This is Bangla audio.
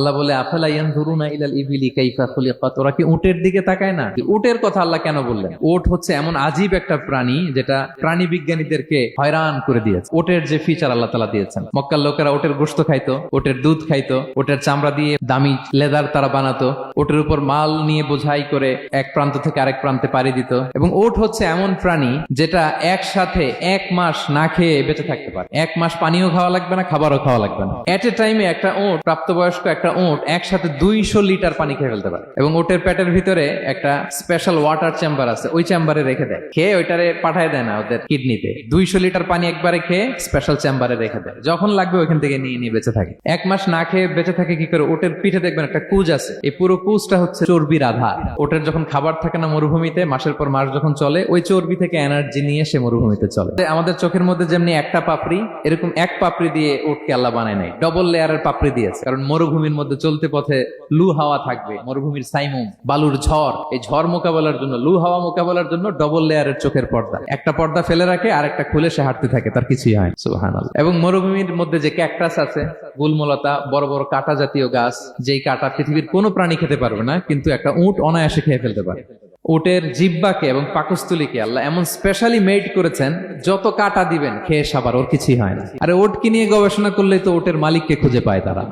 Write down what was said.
আল্লাহ বলে আফালা ইয়ানজুরুনা ইলাল ইবিলি কাইফা খুলিকাত, ওরা কি উটের দিকে তাকায় না? উটের কথা আল্লাহ কেন বললেন? উট হচ্ছে এমন আজীব একটা প্রাণী যেটা প্রাণী বিজ্ঞানীদেরকে হয়রান করে দিয়েছে। উটের যে ফিচার আল্লাহ তাআলা দিয়েছেন, মক্কার লোকেরা উটের গোশত খাইতো, উটের দুধ খাইতো, উটের চামড়া দিয়ে দামি লেদার তারা বানাতো, উটের উপর মাল নিয়ে বোঝাই করে এক প্রান্ত থেকে আরেক প্রান্তে পাড়ি দিত। এবং উট হচ্ছে এমন প্রাণী যেটা একসাথে 1 মাস না খেয়ে বেঁচে থাকতে পারে। 1 মাস পানিও খাওয়া লাগবে না, খাবারও খাওয়া লাগবে না। এট এ টাইমে একটা উট, প্রাপ্তবয়স্ক একটা উট একসাথে 200 লিটার পানি খেয়ে ফেলতে পারে। এবং উটের পেটের ভিতরে একটা স্পেশাল ওয়াটার চেম্বার আছে, ওই চেম্বারে রেখে দেয়, খেয়ে ওইটারে পাঠায় দেয় না ওদের কিডনিতে। 200 লিটার পানি একবারে খেয়ে স্পেশাল চেম্বারে রেখে দেয়, যখন লাগবে ওইখান থেকে নিয়ে নিয়ে বেঁচে থাকে। 1 মাস না খেয়ে বেঁচে থাকে কি করে? উটের পিঠে দেখবেন একটা কুজ আছে, এই পুরো কুজটা হচ্ছে চর্বির আধার। উটের যখন খাবার থাকে না মরুভূমিতে, মাসের পর মাস যখন চলে, ওই চর্বি থেকে এনার্জি নিয়ে সে মরুভূমিতে চলে। আমাদের চোখের মধ্যে যেমনি একটা পাপড়ি, এরকম এক পাপড়ি দিয়ে উটকে আল্লাহ বানায় নাই, ডবল লেয়ারের পাপড়ি দিয়েছে। কারণ মরুভূমির মধ্যে চলতে পথে লু হাওয়া থাকবে, মরুভূমির সাইমুম, বালুর ঝড়, এই ঝড় মোকাবেলার জন্য, লু হাওয়া মোকাবেলার জন্য ডবল লেয়ারের চোখের পর্দা। একটা পর্দা ফেলে রাখে, আর একটা খুলে সে হাঁটতে থাকে, তার কিছুই হয়। সুবহানাল্লাহ। এবং মরুভূমির মধ্যে যে ক্যাকটাস আছে, গুলমলতা, বড় বড় কাঁটা জাতীয় গাছ, যেই কাঁটা পৃথিবীর কোনো প্রাণী খেতে পারবে না, কিন্তু একটা উট অনায়াসে খেয়ে ফেলতে পারে। উটের জিহ্বাকে এবং পাকস্থলীকে আল্লাহ এমন স্পেশালি মেড করেছেন, যত কাঁটা দিবেন খেয়ে সাবার ওর কিছুই হয় না। আরে উটকে নিয়ে গবেষণা করলেই তো উটের মালিককে খুঁজে পায় তারা।